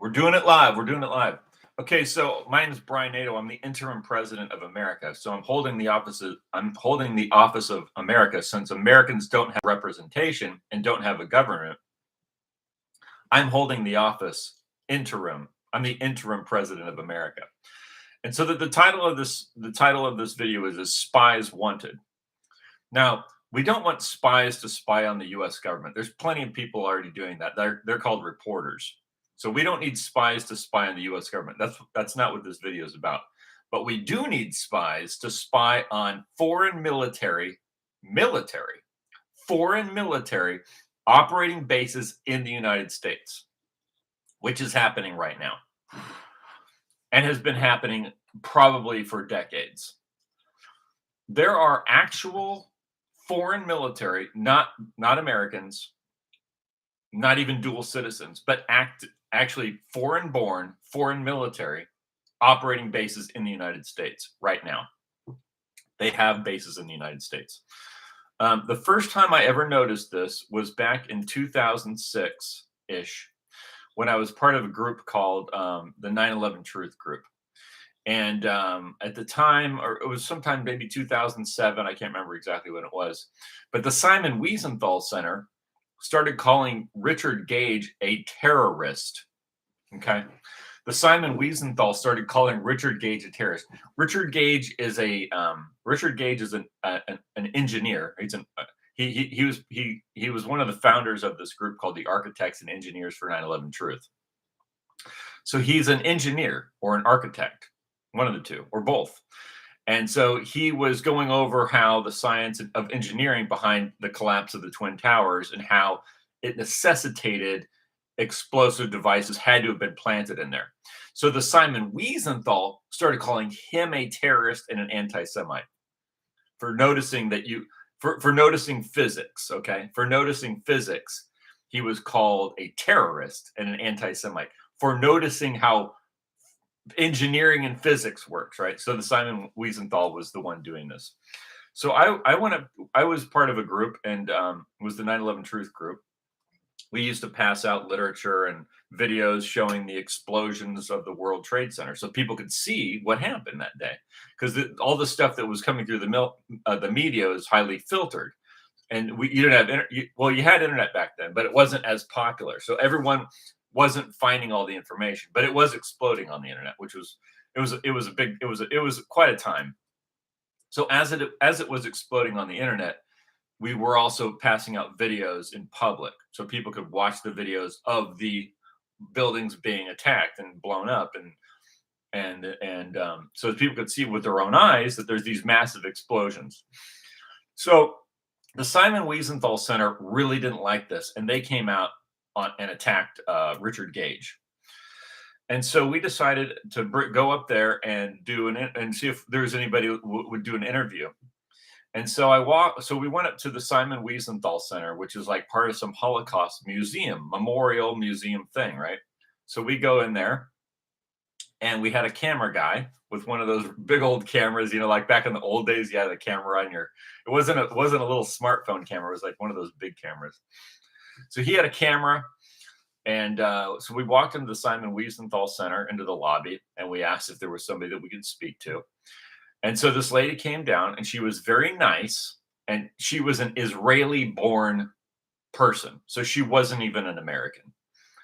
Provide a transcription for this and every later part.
We're doing it live. We're doing it live. Okay, so my name is Brian Nadeau. I'm the interim president of America. So I'm holding the office of America since Americans don't have representation and don't have a government. I'm holding the office interim. I'm the interim president of America. And so the title of this video is Spies Wanted. Now, we don't want spies to spy on the US government. There's plenty of people already doing that. They're called reporters. So we don't need spies to spy on the US government. That's not what this video is about. But we do need spies to spy on foreign military operating bases in the United States, which is happening right now and has been happening probably for decades. There are actual foreign military, not Americans, not even dual citizens, but actually foreign-born, foreign military operating bases in the United States right now. They have bases in the United States. The first time I ever noticed this was back in 2006-ish, when I was part of a group called the 9/11 Truth Group. And at the time, or it was sometime maybe 2007, I can't remember exactly when it was, but the Simon Wiesenthal Center started calling Richard Gage a terrorist. Okay. The Simon Wiesenthal started calling Richard Gage a terrorist. Richard Gage is an engineer. He was one of the founders of this group called the Architects and Engineers for 9/11 Truth. So he's an engineer or an architect, one of the two, or both. And so he was going over how the science of engineering behind the collapse of the Twin Towers and how it necessitated explosive devices had to have been planted in there. So the Simon Wiesenthal started calling him a terrorist and an anti-Semite for noticing for noticing physics. Okay, for noticing physics, he was called a terrorist and an anti-Semite for noticing how engineering and physics works, right? So the Simon Wiesenthal was the one doing this. So I was part of a group, and was the 9/11 Truth Group. We used to pass out literature and videos showing the explosions of the World Trade Center, so people could see what happened that day, because all the stuff that was coming through the media is highly filtered, and you didn't have you had internet back then, but it wasn't as popular, so everyone wasn't finding all the information, but it was exploding on the internet, which was it was quite a time. So as it was exploding on the internet, we were also passing out videos in public so people could watch the videos of the buildings being attacked and blown up, and so people could see with their own eyes that there's these massive explosions. So the Simon Wiesenthal Center really didn't like this, and they came out and attacked Richard Gage. And so we decided to go up there and and see if there's anybody who would do an interview. And so we went up to the Simon Wiesenthal Center, which is like part of some Holocaust memorial museum thing, right? So we go in there, and we had a camera guy with one of those big old cameras, like back in the old days, you had a camera on it wasn't a little smartphone camera, it was like one of those big cameras. So he had a camera, and so we walked into the Simon Wiesenthal Center, into the lobby, and we asked if there was somebody that we could speak to. And so this lady came down, and she was very nice, and she was an Israeli-born person, so she wasn't even an American.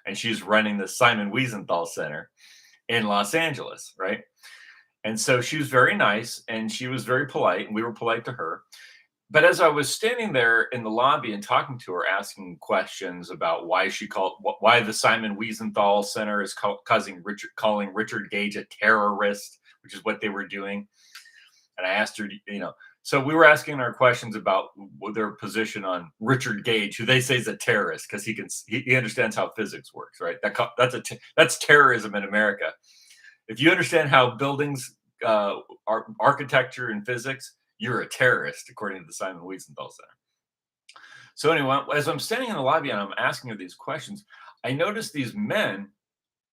And she's running the Simon Wiesenthal Center in Los Angeles, right? And so she was very nice, and she was very polite, and we were polite to her. But as I was standing there in the lobby and talking to her, asking questions about why the Simon Wiesenthal Center is calling Richard Gage a terrorist, which is what they were doing. And I asked her, so we were asking her questions about their position on Richard Gage, who they say is a terrorist because he understands how physics works, right? That's terrorism in America. If you understand how buildings are architecture and physics, you're a terrorist, according to the Simon Wiesenthal Center. So anyway, as I'm standing in the lobby and I'm asking her these questions, I noticed these men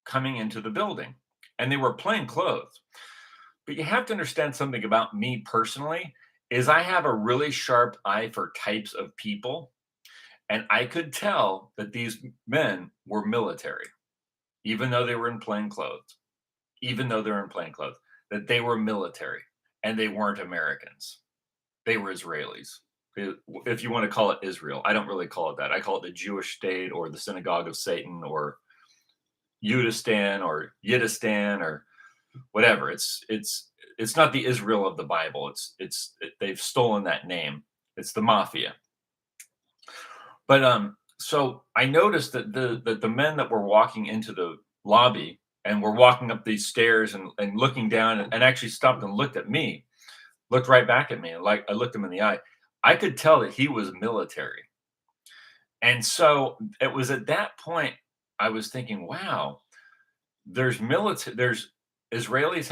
coming into the building, and they were plain clothes. But you have to understand something about me personally, is I have a really sharp eye for types of people, and I could tell that these men were military. even though they were in plain clothes, even though they're in plain clothes, that they were military and they weren't Americans. They were Israelis. If you want to call it Israel, I don't really call it that. I call it the Jewish state or the synagogue of Satan or Yudistan or Yiddistan or whatever. It's not the Israel of the Bible. They've stolen that name. It's the mafia. But so I noticed that the men that were walking into the lobby and were walking up these stairs and looking down and actually stopped and looked at me, looked right back at me, and like I looked him in the eye. I could tell that he was military. And so it was at that point I was thinking, wow, there's Israelis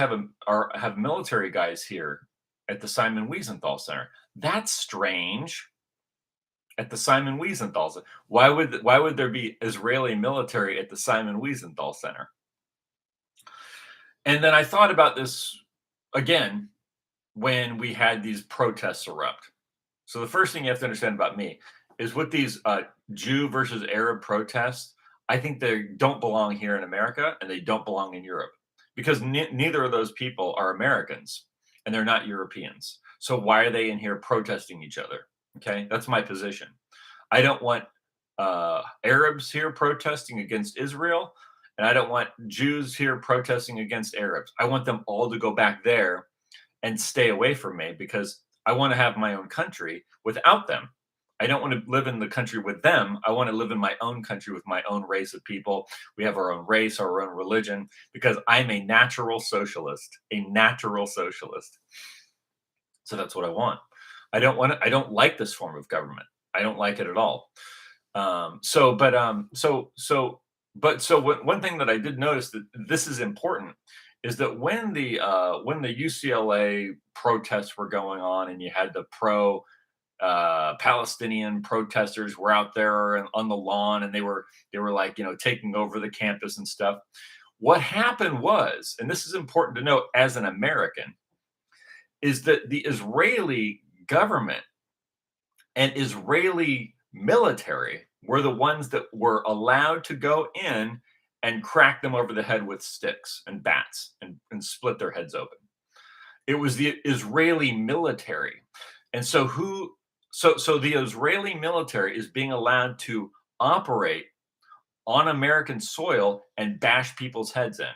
have military guys here at the Simon Wiesenthal Center. That's strange. At the Simon Wiesenthal Center. Why would there be Israeli military at the Simon Wiesenthal Center? And then I thought about this again when we had these protests erupt. So the first thing you have to understand about me is with these Jew versus Arab protests, I think they don't belong here in America and they don't belong in Europe because neither of those people are Americans and they're not Europeans. So why are they in here protesting each other? Okay, that's my position. I don't want Arabs here protesting against Israel, and I don't want Jews here protesting against Arabs. I want them all to go back there and stay away from me because I want to have my own country without them. I don't want to live in the country with them. I want to live in my own country with my own race of people. We have our own race, our own religion, because I'm a natural socialist, a natural socialist. So that's what I want. I don't like this form of government. I don't like it at all. One thing that I did notice that this is important is that when the UCLA protests were going on and you had the pro Palestinian protesters were out there and on the lawn and they were like, taking over the campus and stuff. What happened was, and this is important to note as an American, is that the Israeli government and Israeli military were the ones that were allowed to go in and crack them over the head with sticks and bats and split their heads open. It was the Israeli military. And so the Israeli military is being allowed to operate on American soil and bash people's heads in.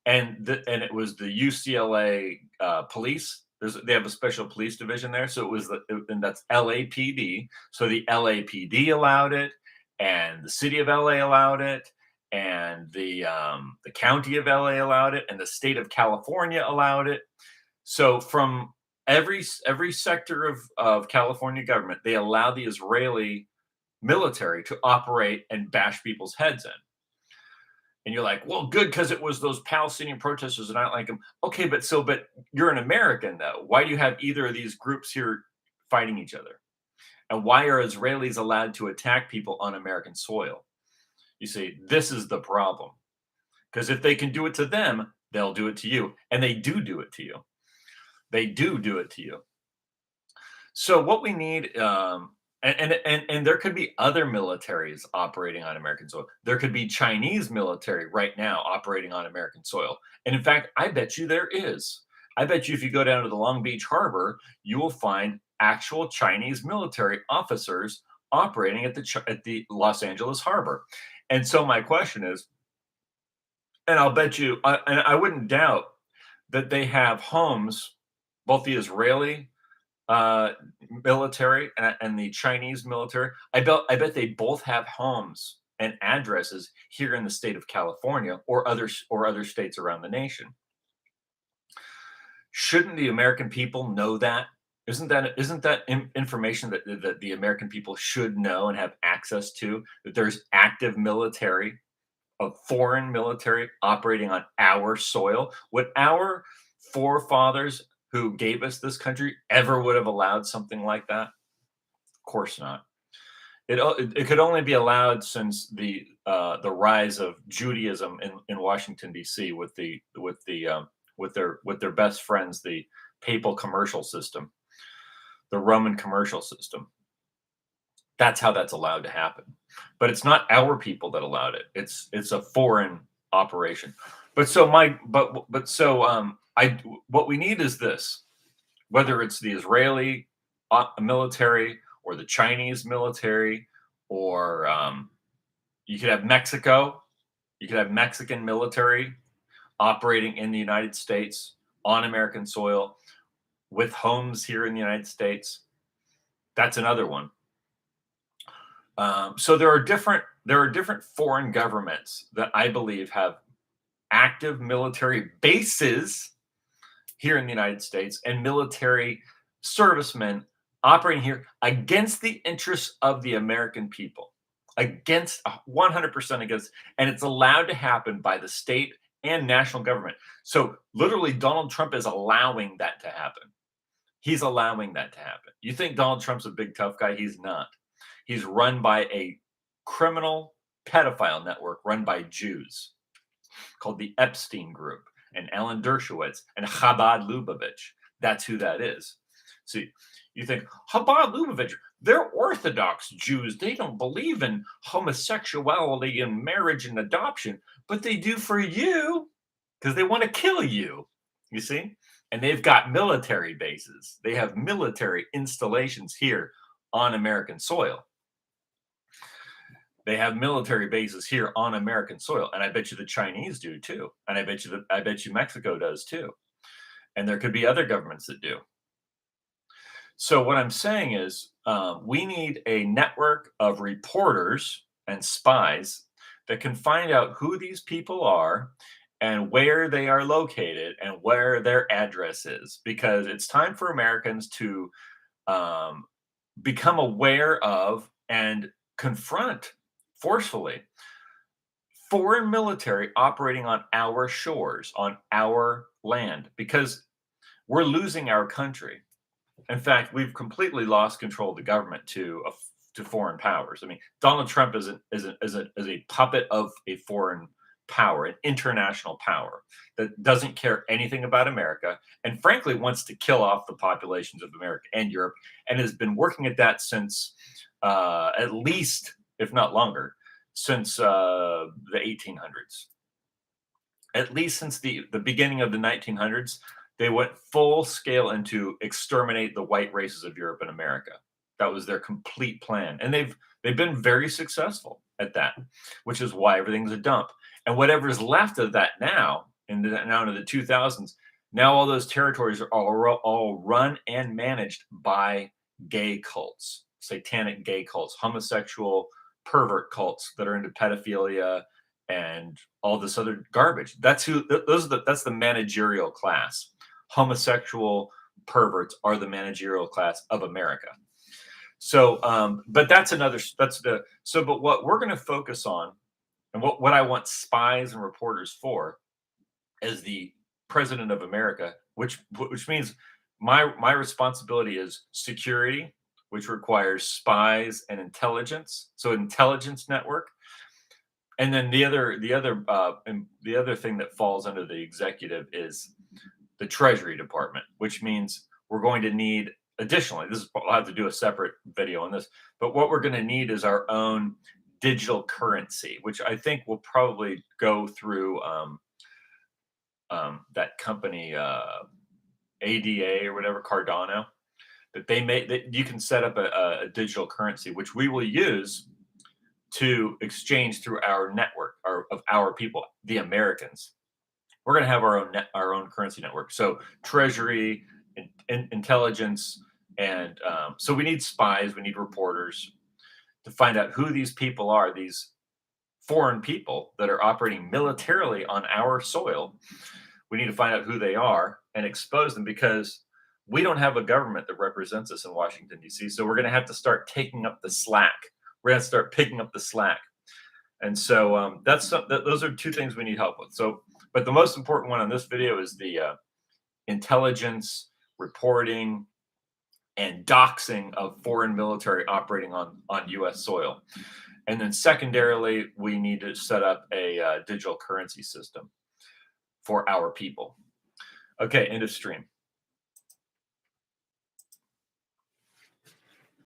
And it was the UCLA police. They have a special police division there. So and that's LAPD. So the LAPD allowed it, and the city of LA allowed it, and the county of LA allowed it, and the state of California allowed it. So from every sector of California government, they allow the Israeli military to operate and bash people's heads in. And you're like, well, good, because it was those Palestinian protesters and I don't like them. Okay, but you're an American, though. Why do you have either of these groups here fighting each other? And why are Israelis allowed to attack people on American soil? You see, this is the problem. Because if they can do it to them, they'll do it to you. And they do it to you. They do it to you. So what we need, and there could be other militaries operating on American soil. There could be Chinese military right now operating on American soil. And in fact, I bet you there is. I bet you if you go down to the Long Beach Harbor, you will find actual Chinese military officers operating at the Los Angeles Harbor. And so my question is, and I'll bet you, and I wouldn't doubt that they have homes, both the Israeli military and the Chinese military. I bet they both have homes and addresses here in the state of California or other states around the nation. Shouldn't the American people know that? Isn't that information that the American people should know and have access to? That there's active military, of foreign military operating on our soil? Would our forefathers who gave us this country ever would have allowed something like that? Of course not. It could only be allowed since the rise of Judaism in Washington D.C. with their best friends, the papal commercial system, the Roman commercial system. That's how that's allowed to happen. But it's not our people that allowed it. It's a foreign operation. But so my but so I what we need is this, whether it's the Israeli military or the Chinese military, or you could have Mexico, you could have Mexican military operating in the United States on American soil with homes here in the United States. That's another one. So there are different foreign governments that I believe have active military bases here in the United States and military servicemen operating here against the interests of the American people, against 100% against, and it's allowed to happen by the state and national government. So literally, Donald Trump is allowing that to happen. He's allowing that to happen. You think Donald Trump's a big tough guy? He's not. He's run by a criminal pedophile network run by Jews called the Epstein Group, and Alan Dershowitz and Chabad Lubavitch. That's who that is. So you think, Chabad Lubavitch, they're Orthodox Jews. They don't believe in homosexuality and marriage and adoption, but they do for you because they want to kill you. You see? And they've got military bases. They have military installations here on American soil. They have military bases here on American soil, and I bet you the Chinese do too, and I bet you Mexico does too, and there could be other governments that do. So what I'm saying is, we need a network of reporters and spies that can find out who these people are and where they are located and where their address is, because it's time for Americans to become aware of and confront forcefully foreign military operating on our shores, on our land, because we're losing our country. In fact, we've completely lost control of the government to foreign powers. I mean, Donald Trump is a puppet of a foreign power, an international power that doesn't care anything about America, and frankly wants to kill off the populations of America and Europe, and has been working at that since at least, if not longer, since the 1800s. At least since the beginning of the 1900s, they went full scale into exterminate the white races of Europe and America. That was their complete plan, and they've been very successful at that, which is why everything's a dump. And whatever's left of that now, now into the 2000s, now all those territories are all run and managed by gay cults, satanic gay cults, homosexual pervert cults that are into pedophilia and all this other garbage. That's the managerial class. Homosexual perverts are the managerial class of America. So, but but what we're going to focus on, and what I want spies and reporters for, as the president of America, which means my responsibility is security, which requires spies and intelligence. So intelligence network, and then the other thing that falls under the executive is the Treasury Department, which means we're going to need additionally. I'll have to do a separate video on this, but what we're going to need is our own digital currency, which I think will probably go through that company ADA or whatever, Cardano, that that you can set up a digital currency, which we will use to exchange through our network of our people, the Americans. We're going to have our own currency network. So Treasury, intelligence, and so we need spies, we need reporters to find out who these people are, these foreign people that are operating militarily on our soil. We need to find out who they are and expose them, because we don't have a government that represents us in Washington, D.C. So we're going to have to start taking up the slack. We're going to start picking up the slack. And so those are two things we need help with. So, but the most important one on this video is the intelligence, reporting, and doxing of foreign military operating on U.S. soil. And then secondarily, we need to set up a digital currency system for our people. Okay, end of stream.